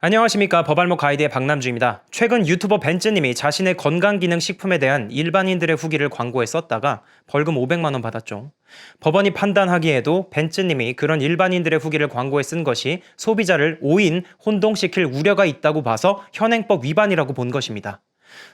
안녕하십니까. 법알목 가이드의 박남주입니다. 최근 유튜버 벤츠님이 자신의 건강기능식품에 대한 일반인들의 후기를 광고에 썼다가 벌금 500만 원 받았죠. 법원이 판단하기에도 벤츠님이 그런 일반인들의 후기를 광고에 쓴 것이 소비자를 오인, 혼동시킬 우려가 있다고 봐서 현행법 위반이라고 본 것입니다.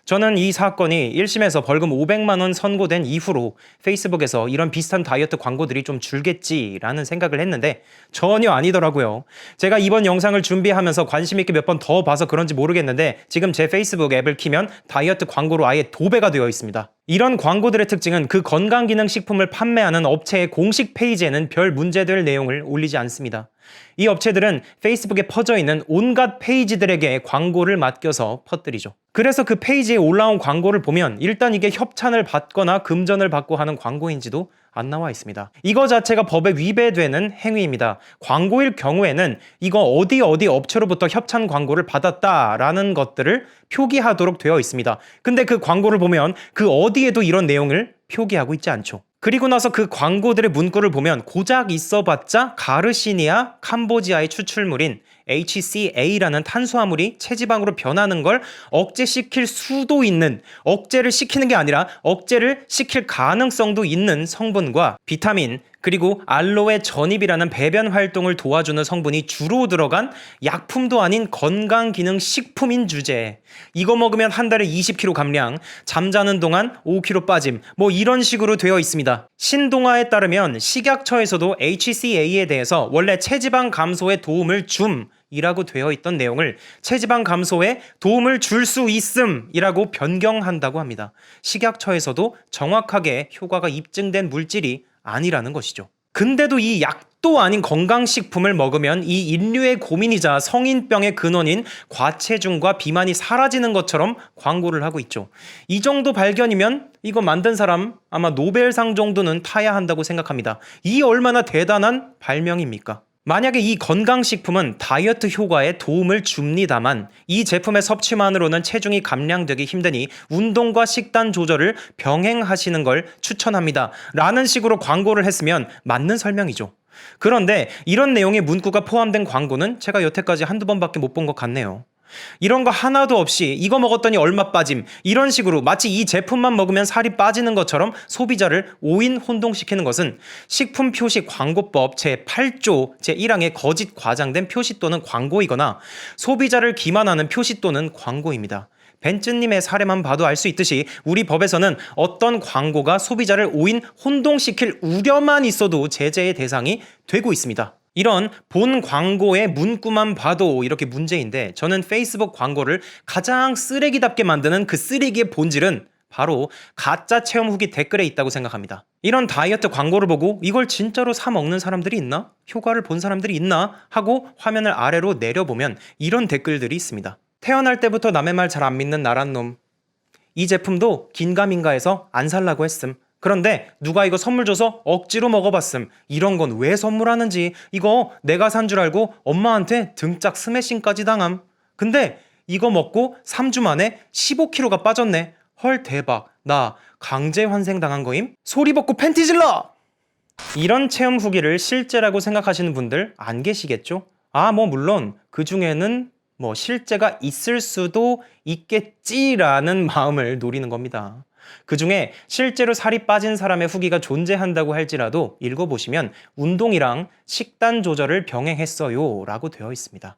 저는 이 사건이 1심에서 벌금 500만 원 선고된 이후로 페이스북에서 이런 비슷한 다이어트 광고들이 좀 줄겠지라는 생각을 했는데 전혀 아니더라고요. 제가 이번 영상을 준비하면서 관심 있게 몇 번 더 봐서 그런지 모르겠는데 지금 제 페이스북 앱을 키면 다이어트 광고로 아예 도배가 되어 있습니다. 이런 광고들의 특징은 그 건강기능식품을 판매하는 업체의 공식 페이지에는 별 문제될 내용을 올리지 않습니다. 이 업체들은 페이스북에 퍼져 있는 온갖 페이지들에게 광고를 맡겨서 퍼뜨리죠. 그래서 그 페이지에 올라온 광고를 보면 일단 이게 협찬을 받거나 금전을 받고 하는 광고인지도 안 나와 있습니다. 이거 자체가 법에 위배되는 행위입니다. 광고일 경우에는 이거 어디 업체로부터 협찬 광고를 받았다라는 것들을 표기하도록 되어 있습니다. 근데 그 광고를 보면 그 어디에도 이런 내용을 표기하고 있지 않죠. 그리고 나서 그 광고들의 문구를 보면 고작 있어봤자 가르시니아 캄보지아의 추출물인 HCA라는 탄수화물이 체지방으로 변하는 걸 억제시킬 수도 있는, 억제를 시키는 게 아니라 억제를 시킬 가능성도 있는 성분과 비타민, 그리고 알로에 전입이라는 배변 활동을 도와주는 성분이 주로 들어간 약품도 아닌 건강기능식품인 주제에 이거 먹으면 한 달에 20kg 감량, 잠자는 동안 5kg 빠짐, 뭐 이런 식으로 되어 있습니다. 신동아에 따르면 식약처에서도 HCA에 대해서 원래 체지방 감소에 도움을 이라고 되어 있던 내용을 체지방 감소에 도움을 줄 수 있음이라고 변경한다고 합니다. 식약처에서도 정확하게 효과가 입증된 물질이 아니라는 것이죠. 근데도 이 약도 아닌 건강식품을 먹으면 이 인류의 고민이자 성인병의 근원인 과체중과 비만이 사라지는 것처럼 광고를 하고 있죠. 이 정도 발견이면 이거 만든 사람 아마 노벨상 정도는 타야 한다고 생각합니다. 이 얼마나 대단한 발명입니까? 만약에 이 건강식품은 다이어트 효과에 도움을 줍니다만 이 제품의 섭취만으로는 체중이 감량되기 힘드니 운동과 식단 조절을 병행하시는 걸 추천합니다. 라는 식으로 광고를 했으면 맞는 설명이죠. 그런데 이런 내용의 문구가 포함된 광고는 제가 여태까지 한두 번밖에 못 본 것 같네요. 이런 거 하나도 없이 이거 먹었더니 얼마 빠짐 이런 식으로 마치 이 제품만 먹으면 살이 빠지는 것처럼 소비자를 오인 혼동시키는 것은 식품표시광고법 제8조 제1항의 거짓 과장된 표시 또는 광고이거나 소비자를 기만하는 표시 또는 광고입니다. 벤츠님의 사례만 봐도 알 수 있듯이 우리 법에서는 어떤 광고가 소비자를 오인 혼동시킬 우려만 있어도 제재의 대상이 되고 있습니다. 이런 본 광고의 문구만 봐도 이렇게 문제인데 저는 페이스북 광고를 가장 쓰레기답게 만드는 그 쓰레기의 본질은 바로 가짜 체험 후기 댓글에 있다고 생각합니다. 이런 다이어트 광고를 보고 이걸 진짜로 사 먹는 사람들이 있나? 효과를 본 사람들이 있나? 하고 화면을 아래로 내려보면 이런 댓글들이 있습니다. 태어날 때부터 남의 말 잘 안 믿는 나란 놈. 이 제품도 긴가민가해서 안 살라고 했음. 그런데 누가 이거 선물 줘서 억지로 먹어봤음. 이런 건 왜 선물하는지 이거 내가 산 줄 알고 엄마한테 등짝 스매싱까지 당함. 근데 이거 먹고 3주 만에 15kg가 빠졌네. 헐 대박. 나 강제 환생 당한 거임? 소리 벗고 팬티 질러! 이런 체험 후기를 실제라고 생각하시는 분들 안 계시겠죠? 물론 그 중에는 실제가 있을 수도 있겠지라는 마음을 노리는 겁니다. 그 중에 실제로 살이 빠진 사람의 후기가 존재한다고 할지라도 읽어보시면 운동이랑 식단 조절을 병행했어요 라고 되어 있습니다.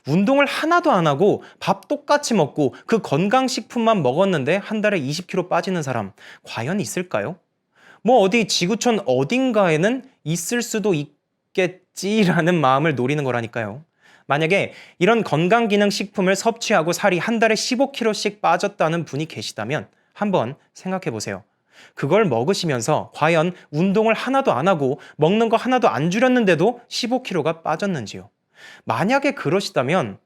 운동을 하나도 안 하고 밥 똑같이 먹고 그 건강식품만 먹었는데 한 달에 20kg 빠지는 사람 과연 있을까요? 어디 지구촌 어딘가에는 있을 수도 있겠지라는 마음을 노리는 거라니까요. 만약에 이런 건강기능식품을 섭취하고 살이 한 달에 15kg씩 빠졌다는 분이 계시다면 한번 생각해 보세요. 그걸 먹으시면서 과연 운동을 하나도 안 하고 먹는 거 하나도 안 줄였는데도 15kg가 빠졌는지요. 만약에 그러시다면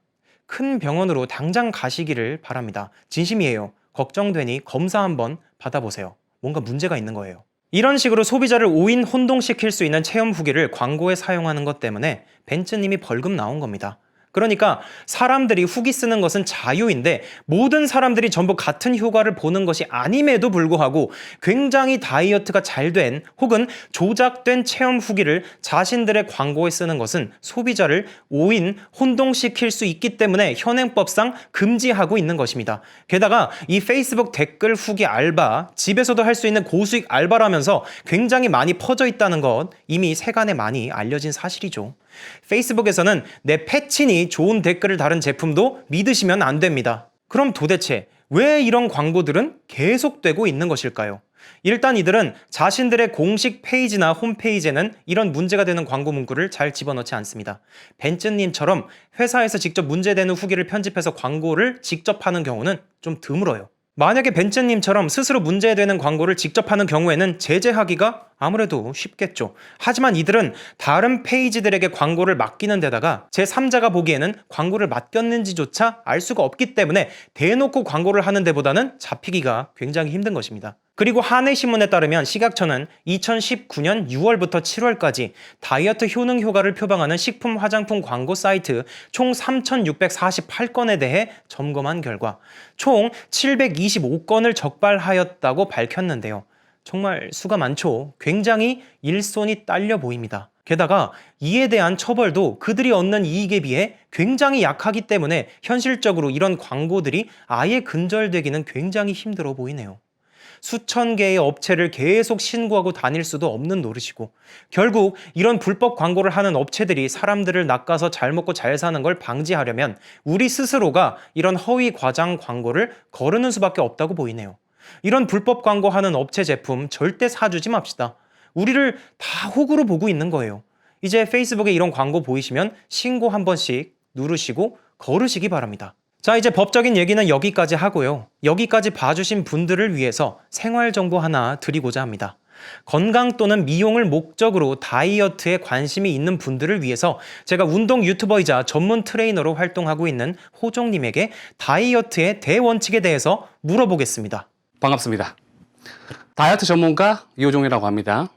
큰 병원으로 당장 가시기를 바랍니다. 진심이에요. 걱정되니 검사 한번 받아보세요. 뭔가 문제가 있는 거예요. 이런 식으로 소비자를 오인 혼동시킬 수 있는 체험 후기를 광고에 사용하는 것 때문에 벤츠님이 벌금 나온 겁니다. 그러니까 사람들이 후기 쓰는 것은 자유인데 모든 사람들이 전부 같은 효과를 보는 것이 아님에도 불구하고 굉장히 다이어트가 잘 된 혹은 조작된 체험 후기를 자신들의 광고에 쓰는 것은 소비자를 오인 혼동시킬 수 있기 때문에 현행법상 금지하고 있는 것입니다. 게다가 이 페이스북 댓글 후기 알바, 집에서도 할 수 있는 고수익 알바라면서 굉장히 많이 퍼져 있다는 것 이미 세간에 많이 알려진 사실이죠. 페이스북에서는 내 패친이 좋은 댓글을 다른 제품도 믿으시면 안 됩니다. 그럼 도대체 왜 이런 광고들은 계속되고 있는 것일까요? 일단 이들은 자신들의 공식 페이지나 홈페이지에는 이런 문제가 되는 광고 문구를 잘 집어넣지 않습니다. 벤츠님처럼 회사에서 직접 문제되는 후기를 편집해서 광고를 직접 하는 경우는 좀 드물어요. 만약에 벤츠님처럼 스스로 문제되는 광고를 직접 하는 경우에는 제재하기가 아무래도 쉽겠죠. 하지만 이들은 다른 페이지들에게 광고를 맡기는 데다가 제3자가 보기에는 광고를 맡겼는지조차 알 수가 없기 때문에 대놓고 광고를 하는 데보다는 잡히기가 굉장히 힘든 것입니다. 그리고 한해신문에 따르면 식약처는 2019년 6월부터 7월까지 다이어트 효능 효과를 표방하는 식품 화장품 광고 사이트 총 3,648건에 대해 점검한 결과 총 725건을 적발하였다고 밝혔는데요. 정말 수가 많죠. 굉장히 일손이 딸려 보입니다. 게다가 이에 대한 처벌도 그들이 얻는 이익에 비해 굉장히 약하기 때문에 현실적으로 이런 광고들이 아예 근절되기는 굉장히 힘들어 보이네요. 수천 개의 업체를 계속 신고하고 다닐 수도 없는 노릇이고 결국 이런 불법 광고를 하는 업체들이 사람들을 낚아서 잘 먹고 잘 사는 걸 방지하려면 우리 스스로가 이런 허위 과장 광고를 거르는 수밖에 없다고 보이네요. 이런 불법 광고하는 업체 제품 절대 사주지 맙시다. 우리를 다 호구로 보고 있는 거예요. 이제 페이스북에 이런 광고 보이시면 신고 한 번씩 누르시고 거르시기 바랍니다. 자, 이제 법적인 얘기는 여기까지 하고요. 여기까지 봐주신 분들을 위해서 생활정보 하나 드리고자 합니다. 건강 또는 미용을 목적으로 다이어트에 관심이 있는 분들을 위해서 제가 운동 유튜버이자 전문 트레이너로 활동하고 있는 호종님에게 다이어트의 대원칙에 대해서 물어보겠습니다. 반갑습니다. 다이어트 전문가 이호종이라고 합니다.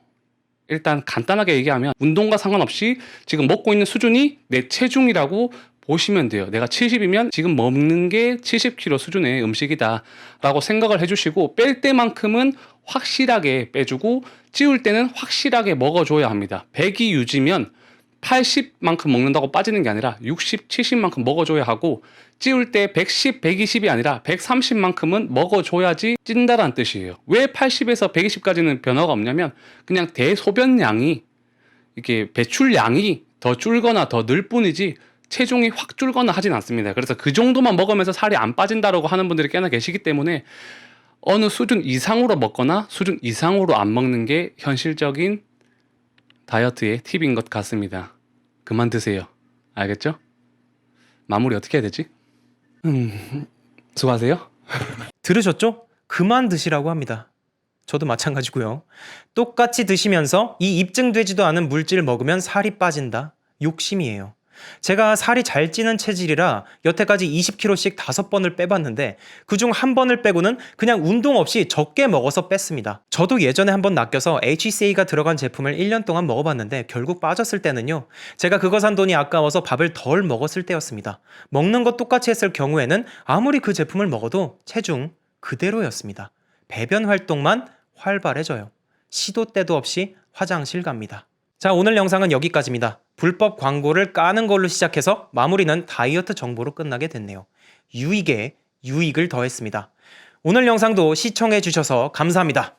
일단 간단하게 얘기하면 운동과 상관없이 지금 먹고 있는 수준이 내 체중이라고 보시면 돼요. 내가 70이면 지금 먹는 게 70kg 수준의 음식이다 라고 생각을 해주시고 뺄 때만큼은 확실하게 빼주고 찌울 때는 확실하게 먹어줘야 합니다. 100이 유지면 80만큼 먹는다고 빠지는 게 아니라 60, 70만큼 먹어줘야 하고 찌울 때 110, 120이 아니라 130만큼은 먹어줘야지 찐다라는 뜻이에요. 왜 80에서 120까지는 변화가 없냐면 그냥 대소변량이 이렇게 배출량이 더 줄거나 더 늘 뿐이지 체중이 확 줄거나 하진 않습니다. 그래서 그 정도만 먹으면서 살이 안 빠진다라고 하는 분들이 꽤나 계시기 때문에 어느 수준 이상으로 먹거나 수준 이상으로 안 먹는 게 현실적인 다이어트의 팁인 것 같습니다. 그만 드세요. 알겠죠? 마무리 어떻게 해야 되지? 수고하세요. 들으셨죠? 그만 드시라고 합니다. 저도 마찬가지고요. 똑같이 드시면서 이 입증되지도 않은 물질을 먹으면 살이 빠진다. 욕심이에요. 제가 살이 잘 찌는 체질이라 여태까지 20kg씩 5번을 빼봤는데 그중 한 번을 빼고는 그냥 운동 없이 적게 먹어서 뺐습니다. 저도 예전에 한번 낚여서 HCA가 들어간 제품을 1년 동안 먹어봤는데 결국 빠졌을 때는요. 제가 그거 산 돈이 아까워서 밥을 덜 먹었을 때였습니다. 먹는 것 똑같이 했을 경우에는 아무리 그 제품을 먹어도 체중 그대로였습니다. 배변 활동만 활발해져요. 시도 때도 없이 화장실 갑니다. 자, 오늘 영상은 여기까지입니다. 불법 광고를 까는 걸로 시작해서 마무리는 다이어트 정보로 끝나게 됐네요. 유익에 유익을 더했습니다. 오늘 영상도 시청해 주셔서 감사합니다.